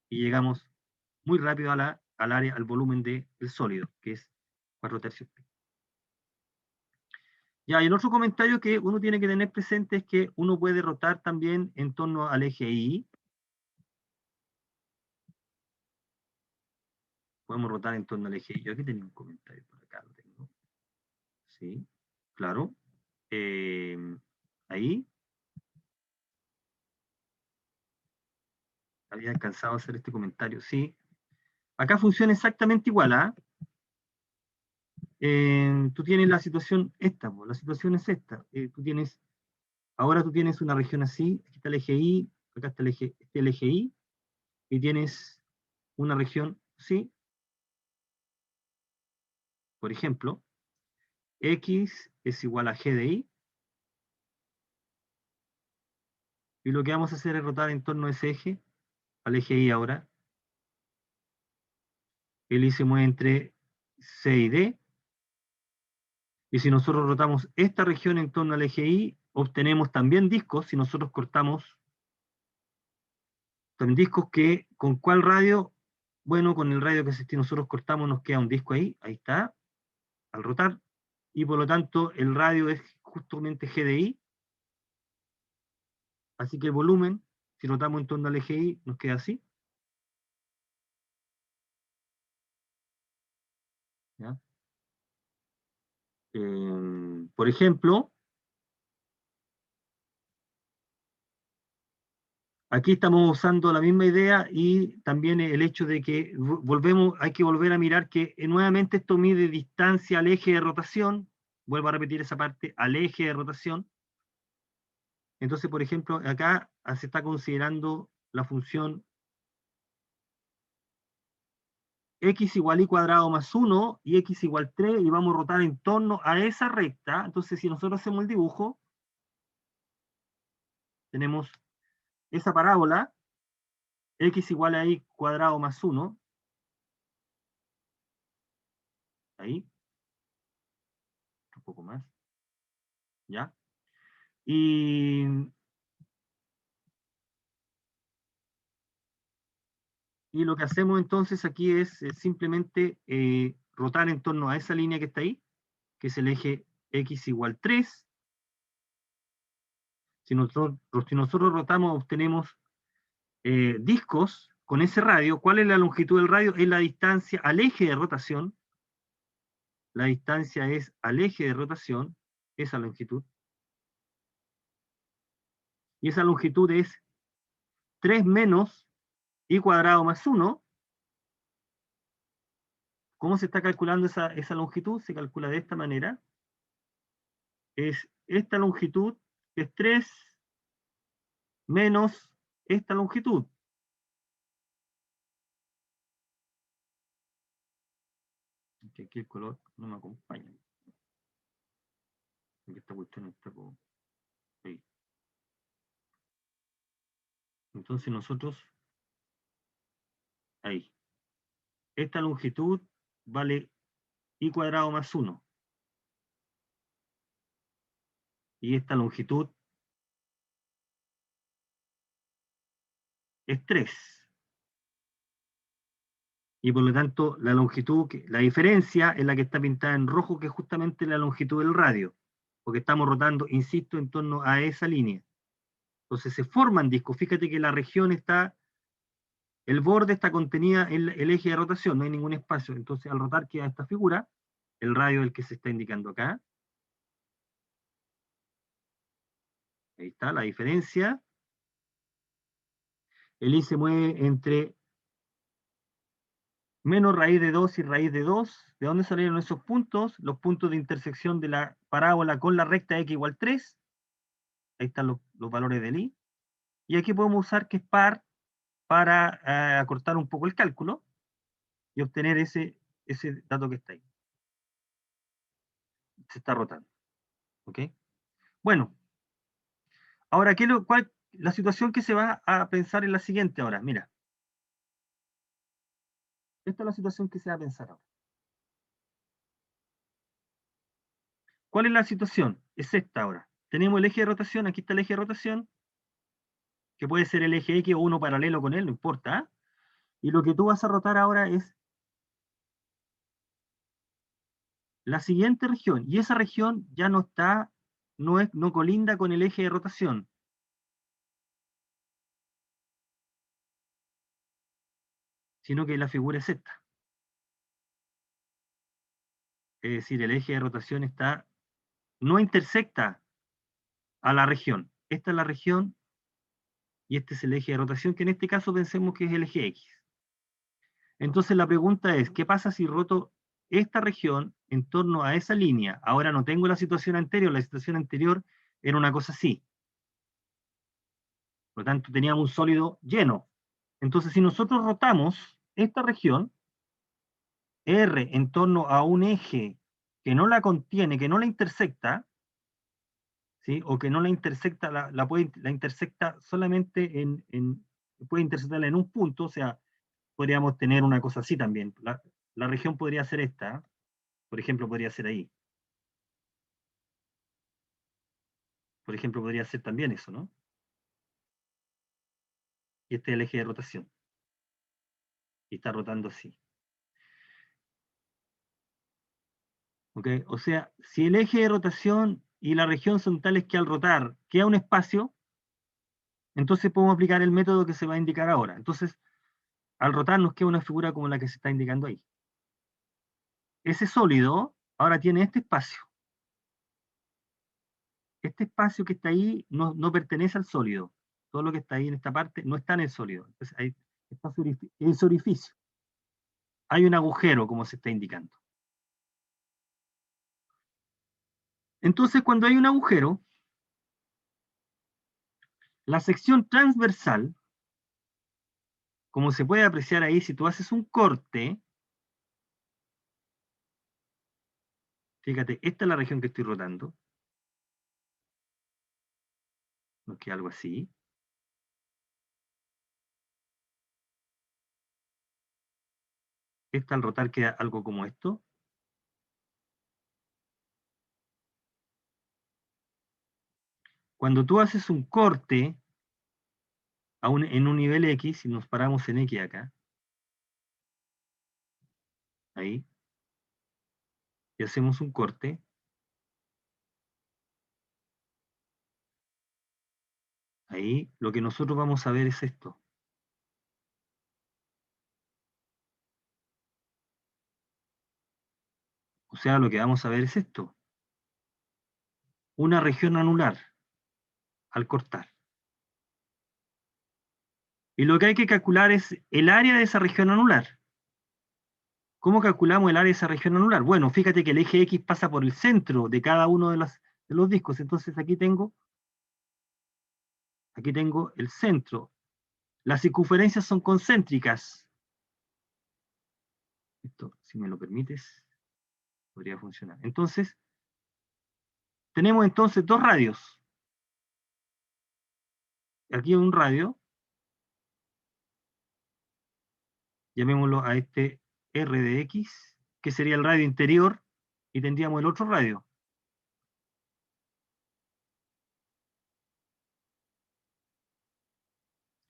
y llegamos muy rápido al volumen del sólido, que es 4/3 pi. Ya, y el otro comentario que uno tiene que tener presente es que uno puede rotar también en torno al eje Y. Podemos rotar en torno al eje Y. Yo aquí tenía un comentario, por acá lo tengo. Sí, claro. Ahí. Había alcanzado a hacer este comentario, sí. Acá funciona exactamente igual, ¿ah? Tú tienes la situación esta, la situación es esta. Ahora tú tienes una región así, aquí está el eje Y, acá está el eje Y, y tienes una región así. Por ejemplo, X es igual a G de Y, y lo que vamos a hacer es rotar en torno a ese eje, al eje Y ahora. El Y se mueve entre C y D, y si nosotros rotamos esta región en torno al eje Y, obtenemos también discos. Si nosotros cortamos también discos, que ¿con cuál radio? Bueno, con el radio que si nosotros cortamos nos queda un disco ahí está, al rotar, y por lo tanto el radio es justamente G de I, así que el volumen, si rotamos en torno al eje Y, nos queda así. ¿Ya? Por ejemplo, aquí estamos usando la misma idea, y también el hecho de que hay que volver a mirar que nuevamente esto mide distancia al eje de rotación. Vuelvo a repetir esa parte, al eje de rotación. Entonces, por ejemplo, acá se está considerando la función x igual y cuadrado más 1 y x igual 3, y vamos a rotar en torno a esa recta. Entonces, si nosotros hacemos el dibujo, tenemos esa parábola, x igual a y cuadrado más 1, ahí, un poco más, ¿ya? Y lo que hacemos entonces aquí es simplemente rotar en torno a esa línea que está ahí, que es el eje x igual 3. Si nosotros rotamos, obtenemos discos con ese radio. ¿Cuál es la longitud del radio? Es la distancia al eje de rotación. La distancia es al eje de rotación, esa longitud. Y esa longitud es 3 menos y cuadrado más 1. ¿Cómo se está calculando esa longitud? Se calcula de esta manera. Es esta longitud, que es 3 menos esta longitud. Que aquí el color no me acompaña. Porque esta cuestión está como ahí. Entonces nosotros, ahí. Esta longitud vale y cuadrado más 1. Y esta longitud es 3. Y por lo tanto, la longitud, la diferencia es la que está pintada en rojo, que es justamente la longitud del radio. Porque estamos rotando, insisto, en torno a esa línea. Entonces se forman discos. Fíjate que la región está, el borde está contenida en el eje de rotación, no hay ningún espacio. Entonces al rotar queda esta figura, el radio es el que se está indicando acá. Ahí está la diferencia. El I se mueve entre menos raíz de 2 y raíz de 2. ¿De dónde salieron esos puntos? Los puntos de intersección de la parábola con la recta x igual 3. Ahí están los valores del I. Y aquí podemos usar que es par para acortar un poco el cálculo y obtener ese dato que está ahí. Se está rotando. ¿Ok? Bueno, ahora, la situación que se va a pensar en la siguiente ahora? Mira. Esta es la situación que se va a pensar ahora. ¿Cuál es la situación? Es esta ahora. Tenemos el eje de rotación, aquí está el eje de rotación, que puede ser el eje X o uno paralelo con él, no importa. Y lo que tú vas a rotar ahora es la siguiente región, y esa región ya no está, no colinda con el eje de rotación. Sino que la figura es esta. Es decir, el eje de rotación no intersecta a la región. Esta es la región y este es el eje de rotación, que en este caso pensemos que es el eje X. Entonces la pregunta es, ¿qué pasa si roto esta región en torno a esa línea? Ahora no tengo la situación anterior era una cosa así. Por lo tanto, teníamos un sólido lleno. Entonces, si nosotros rotamos esta región, R en torno a un eje que no la contiene, que no la intersecta, ¿sí? O que no la intersecta, la intersecta solamente puede intersectarla en un punto, o sea, podríamos tener una cosa así también. La región podría ser esta, por ejemplo, podría ser ahí. Por ejemplo, podría ser también eso, ¿no? Y este es el eje de rotación. Y está rotando así. ¿Ok? O sea, si el eje de rotación y la región son tales que al rotar queda un espacio, entonces podemos aplicar el método que se va a indicar ahora. Entonces, al rotar nos queda una figura como la que se está indicando ahí. Ese sólido ahora tiene este espacio. Este espacio que está ahí no pertenece al sólido. Todo lo que está ahí en esta parte no está en el sólido. Entonces, ahí está ese orificio. Hay un agujero, como se está indicando. Entonces, cuando hay un agujero, la sección transversal, como se puede apreciar ahí, si tú haces un corte, fíjate, esta es la región que estoy rotando, nos queda algo así. Esta al rotar queda algo como esto. Cuando tú haces un corte en un nivel X, si nos paramos en X acá, ahí, y hacemos un corte, ahí lo que nosotros vamos a ver es esto. O sea, lo que vamos a ver es esto. Una región anular al cortar. Y lo que hay que calcular es el área de esa región anular. ¿Cómo calculamos el área de esa región anular? Bueno, fíjate que el eje X pasa por el centro de cada uno de los discos. Entonces aquí tengo el centro. Las circunferencias son concéntricas. Esto, si me lo permites, podría funcionar. Entonces, tenemos entonces dos radios. Aquí hay un radio, llamémoslo a este R de X, que sería el radio interior, y tendríamos el otro radio.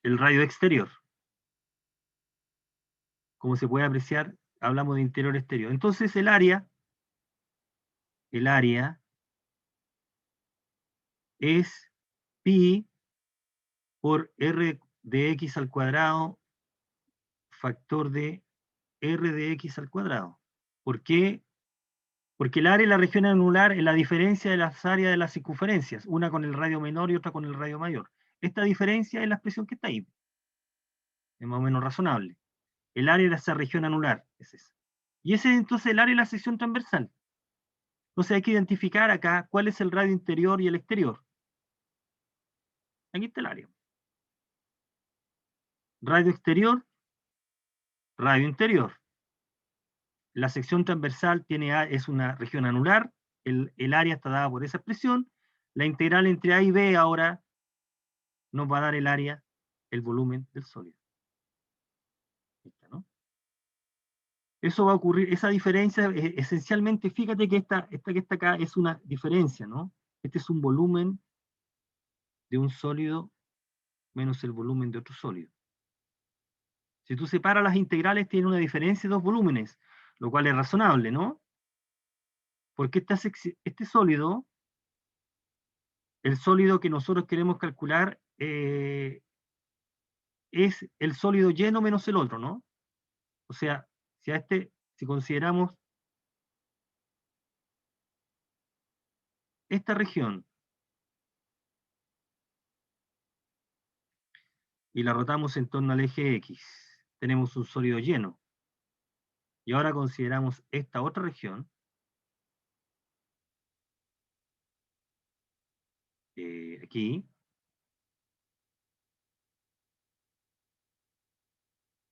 El radio exterior. Como se puede apreciar, hablamos de interior-exterior. Entonces el área es pi por r de x al cuadrado factor de r de x al cuadrado. ¿Por qué? Porque el área y la región anular es la diferencia de las áreas de las circunferencias, una con el radio menor y otra con el radio mayor. Esta diferencia es la expresión que está ahí. Es más o menos razonable. El área de esa región anular es esa. Y ese es entonces el área de la sección transversal. Entonces hay que identificar acá cuál es el radio interior y el exterior. Aquí está el área. Radio exterior, radio interior. La sección transversal es una región anular, el área está dada por esa expresión, la integral entre A y B ahora nos va a dar el área, el volumen del sólido. ¿No? Eso va a ocurrir, esa diferencia, esencialmente, fíjate que esta que está acá es una diferencia, ¿no? Este es un volumen de un sólido menos el volumen de otro sólido. Si tú separas las integrales, tiene una diferencia de dos volúmenes, lo cual es razonable, ¿no? Porque este sólido, el sólido que nosotros queremos calcular, es el sólido lleno menos el otro, ¿no? O sea, si consideramos esta región y la rotamos en torno al eje X, tenemos un sólido lleno. Y ahora consideramos esta otra región, aquí,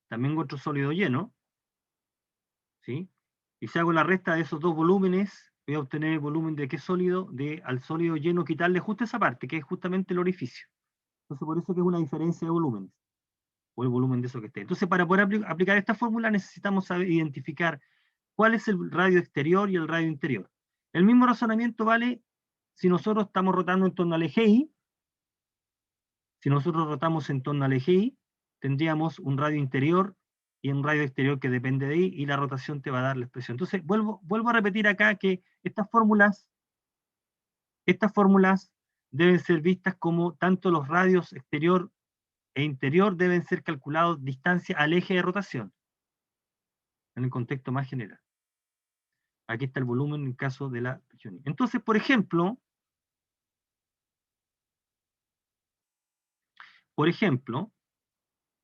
también otro sólido lleno, ¿sí? Y si hago la resta de esos dos volúmenes, voy a obtener el volumen de qué sólido, al sólido lleno quitarle justo esa parte, que es justamente el orificio. Entonces por eso que es una diferencia de volúmenes, o el volumen de eso que esté. Entonces para poder aplicar esta fórmula necesitamos saber identificar cuál es el radio exterior y el radio interior. El mismo razonamiento vale si nosotros estamos rotando en torno al eje Y. Si nosotros rotamos en torno al eje Y, tendríamos un radio interior y un radio exterior que depende de Y, y la rotación te va a dar la expresión. Entonces, vuelvo a repetir acá que estas fórmulas deben ser vistas como tanto los radios exterior e interior deben ser calculados distancia al eje de rotación, en el contexto más general. Aquí está el volumen en el caso de la región. Entonces, por ejemplo,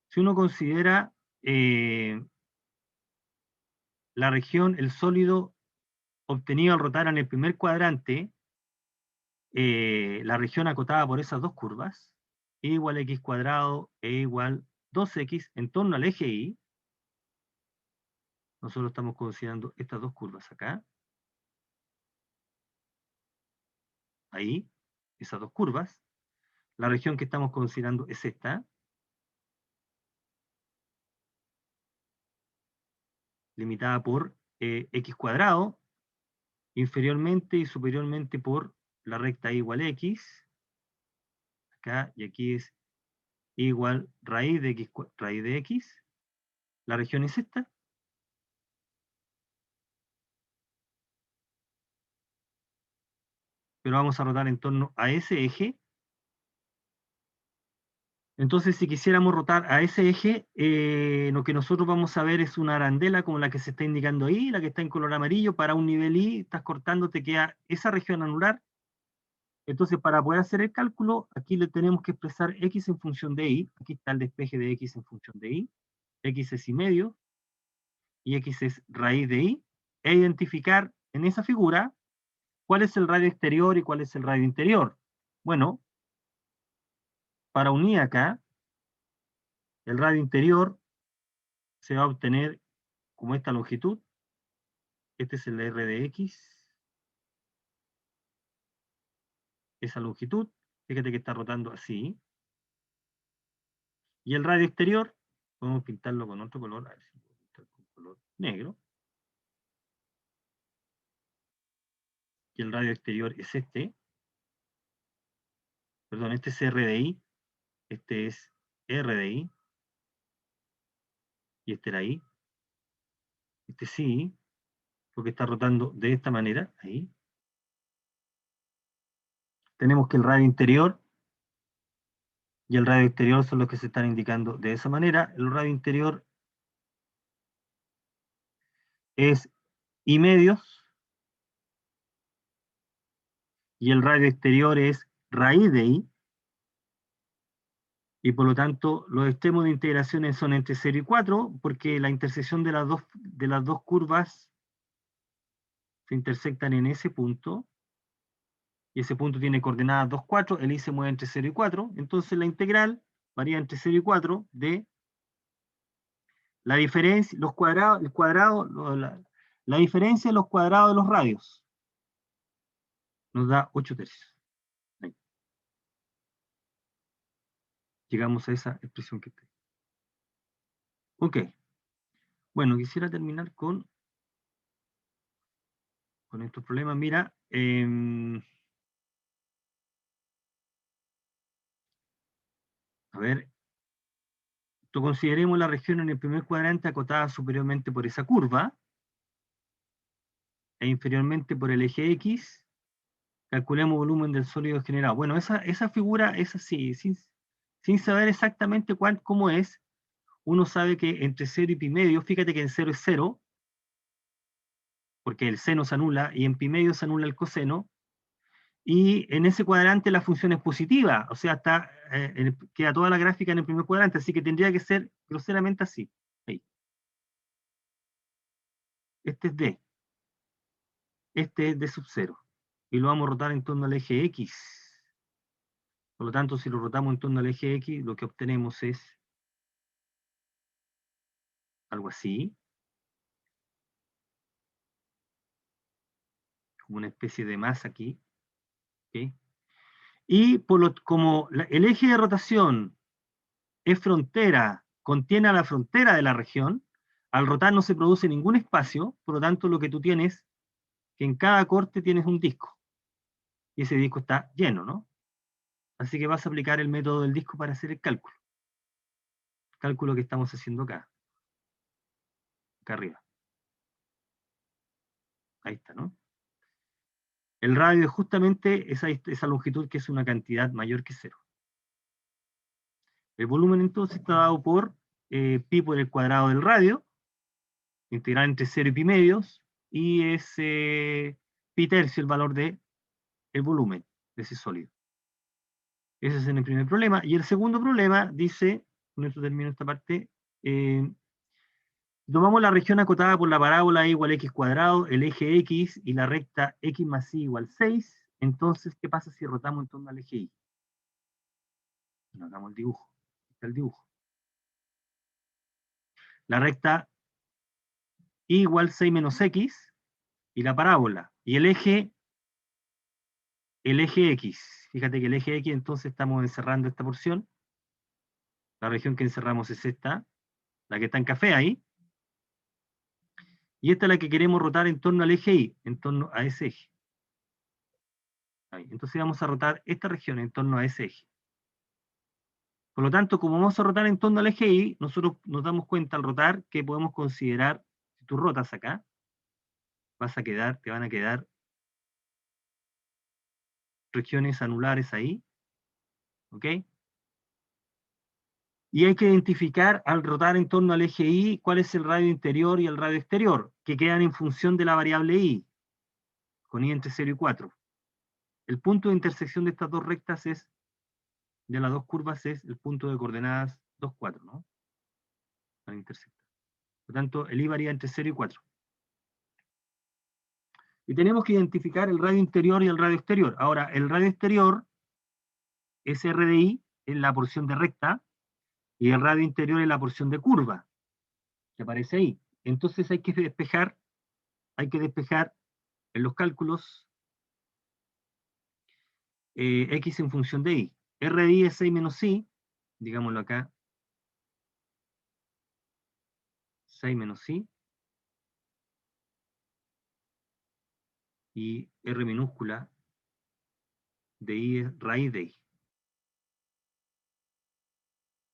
si uno considera la región, el sólido obtenido al rotar en el primer cuadrante, la región acotada por esas dos curvas, e igual a x cuadrado e igual 2x en torno al eje Y, nosotros estamos considerando estas dos curvas acá, ahí, esas dos curvas, la región que estamos considerando es esta, limitada por x cuadrado, inferiormente y superiormente por la recta y igual a x, acá, y aquí es igual raíz de x, la región es esta, pero vamos a rotar en torno a ese eje. Entonces, si quisiéramos rotar a ese eje, lo que nosotros vamos a ver es una arandela como la que se está indicando ahí, la que está en color amarillo, para un nivel Y, estás cortando, te queda esa región anular. Entonces, para poder hacer el cálculo, aquí le tenemos que expresar x en función de Y, aquí está el despeje de x en función de Y, x es y medio, y x es raíz de Y, e identificar en esa figura cuál es el radio exterior y cuál es el radio interior. Bueno, para unir acá, el radio interior se va a obtener como esta longitud. Este es el R de X, esa longitud. Fíjate que está rotando así. Y el radio exterior, podemos pintarlo con otro color, a ver si puedo pintar con color negro. Y el radio exterior es este. Perdón, este es R de I, este es R de I, y este era I. Este sí, porque está rotando de esta manera, ahí. Tenemos que el radio interior y el radio exterior son los que se están indicando de esa manera. El radio interior es I medios y el radio exterior es raíz de I, y por lo tanto los extremos de integraciones son entre 0 y 4, porque la intersección de las dos curvas se intersectan en ese punto, y ese punto tiene coordenadas 2, 4, el I se mueve entre 0 y 4, entonces la integral varía entre 0 y 4 de la diferencia, los cuadrados, el cuadrado, la diferencia de los cuadrados de los radios. Nos da 8 tercios. Ahí. Llegamos a esa expresión que está. Ok. Bueno, quisiera terminar con estos problemas. Mira, a ver, consideremos la región en el primer cuadrante acotada superiormente por esa curva e inferiormente por el eje X. Calculemos volumen del sólido generado. Bueno, esa figura es así, sin saber exactamente cómo es. Uno sabe que entre 0 y pi medio, fíjate que en 0 es 0, porque el seno se anula, y en pi medio se anula el coseno, y en ese cuadrante la función es positiva, o sea, queda toda la gráfica en el primer cuadrante, así que tendría que ser groseramente así. Ahí. Este es D. Este es D sub 0. Y lo vamos a rotar en torno al eje X. Por lo tanto, si lo rotamos en torno al eje X, lo que obtenemos es algo así, como una especie de masa aquí. ¿Okay? Y como el eje de rotación es frontera, contiene a la frontera de la región, al rotar no se produce ningún espacio, por lo tanto lo que tú tienes, que en cada corte tienes un disco, y ese disco está lleno, ¿no? Así que vas a aplicar el método del disco para hacer el cálculo que estamos haciendo acá arriba. Ahí está, ¿no? El radio es justamente esa longitud que es una cantidad mayor que 0. El volumen entonces está dado por pi por el cuadrado del radio, integral entre 0 y pi medios, y es pi tercio el valor de el volumen de ese sólido. Ese es en el primer problema. Y el segundo problema dice, con esto termino esta parte, tomamos la región acotada por la parábola y igual a x cuadrado, el eje x y la recta x más y igual 6. Entonces, ¿qué pasa si rotamos en torno al eje y? Nos hagamos el dibujo. Está el dibujo. La recta y igual 6 menos x y la parábola. Y el eje x. Fíjate que el eje x, entonces estamos encerrando esta porción. La región que encerramos es esta, la que está en café ahí. Y esta es la que queremos rotar en torno al eje Y, en torno a ese eje. Ahí. Entonces vamos a rotar esta región en torno a ese eje. Por lo tanto, como vamos a rotar en torno al eje Y, nosotros nos damos cuenta al rotar que podemos considerar, si tú rotas acá, te van a quedar regiones anulares ahí, ¿ok? Y hay que identificar al rotar en torno al eje Y cuál es el radio interior y el radio exterior, que quedan en función de la variable Y, con Y entre 0 y 4. El punto de intersección de estas dos rectas de las dos curvas es el punto de coordenadas 2, 4, ¿no? Para intersectar. Por lo tanto, el I varía entre 0 y 4. Y tenemos que identificar el radio interior y el radio exterior. Ahora, el radio exterior es R de I en la porción de recta, y el radio interior en la porción de curva, que aparece ahí. Entonces hay que despejar en los cálculos X en función de Y. R de I es 6 menos I, digámoslo acá, 6 menos I, y R minúscula de I es raíz de I.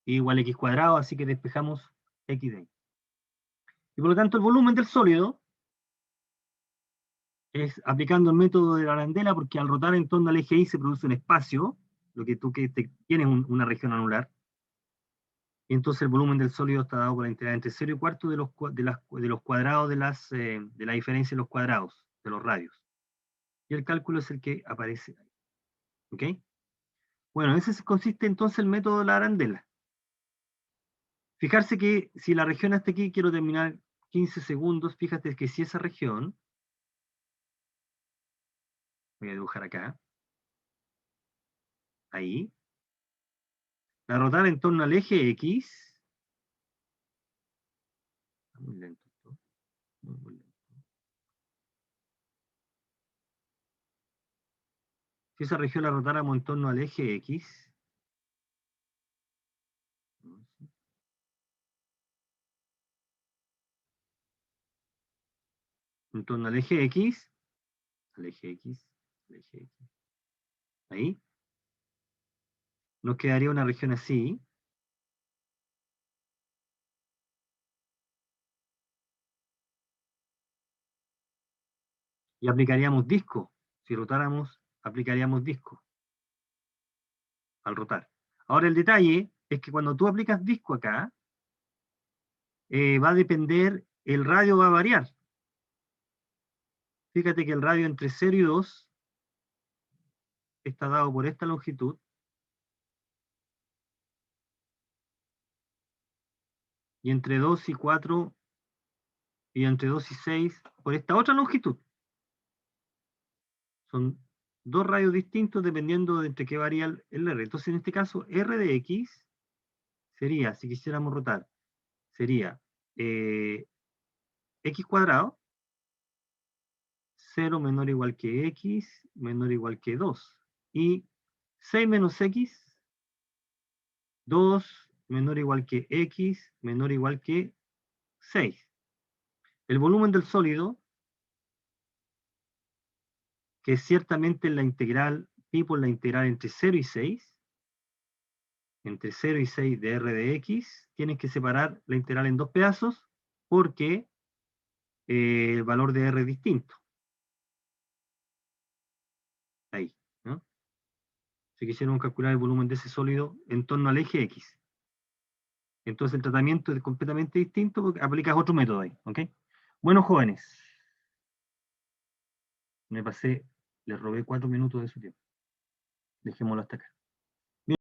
I igual a X cuadrado, así que despejamos X de I. Y por lo tanto el volumen del sólido es aplicando el método de la arandela, porque al rotar en torno al eje Y se produce un espacio, lo que tú tienes una región anular, y entonces el volumen del sólido está dado por la integral entre 0 y cuarto de los cuadrados de la diferencia de los cuadrados, de los radios. Y el cálculo es el que aparece ahí. ¿Ok? Bueno, ese consiste entonces el método de la arandela. Fijarse que si la región hasta aquí, quiero terminar 15 segundos, fíjate que si esa región, voy a dibujar acá, ahí, la rotar en torno al eje X, muy lento esto, muy lento. Si esa región la rotáramos en torno al eje X, en torno al eje X, al eje X, al eje X, ahí, nos quedaría una región así, Y aplicaríamos disco. Si rotáramos, aplicaríamos disco al rotar. Ahora el detalle es que cuando tú aplicas disco acá, va a depender, el radio va a variar. Fíjate que el radio entre 0 y 2 está dado por esta longitud. Y entre 2 y 4, y entre 2 y 6, por esta otra longitud. Son dos radios distintos dependiendo de entre qué varía el R. Entonces, en este caso, R de X sería, si quisiéramos rotar, sería X cuadrado, 0 menor o igual que X, menor o igual que 2. Y 6 menos X, 2 menor o igual que X, menor o igual que 6. El volumen del sólido, que es ciertamente la integral, pi por la integral entre 0 y 6, entre 0 y 6 de R de X, tienes que separar la integral en dos pedazos porque el valor de R es distinto. Ahí, ¿no? Si quisiéramos calcular el volumen de ese sólido en torno al eje X. Entonces el tratamiento es completamente distinto porque aplicas otro método ahí, ¿ok? Bueno, jóvenes, me pasé, les robé 4 minutos de su tiempo. Dejémoslo hasta acá.